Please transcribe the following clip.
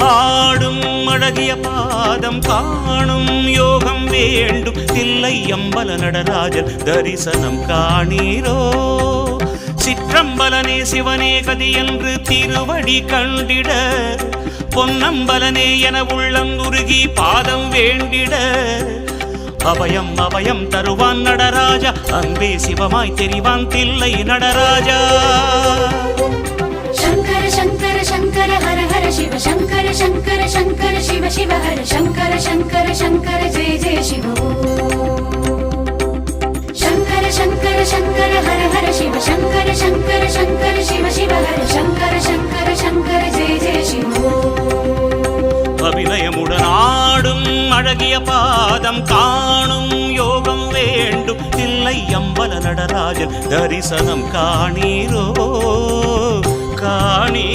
ஆடும் அழகிய பாதம் காணும் யோகம் வேண்டும் தில்லை அம்பல நடராஜர் தரிசனம் காணீரோ சிற்றம்பலனே சிவனே கதி என்று திருவடி கண்டிட பொன்னம்பலனே என உள்ளம் உருகி பாதம் வேண்டிட அபயம் அபயம் தருவான் நடராஜா அன்பே சிவமாய் தெரிவான் தில்லை நடராஜா शंकर शंकर शंकर हर हर शिव शंकर शंकर शंकर शिव शिव हर शंकर शंकर शंकर जय जय शिव शंकर शंकर शंकर हर हर शिव शंकर शंकर शंकर शिव शिव हर शंकर शंकर शंकर जय जय शिव அபிநயமுடன் ஆடும் அழகிய பாதம் காணும் யோகம் வேண்டும் தில்லை அம்பல நடராஜன் தரிசனம் காணீரோ காணீ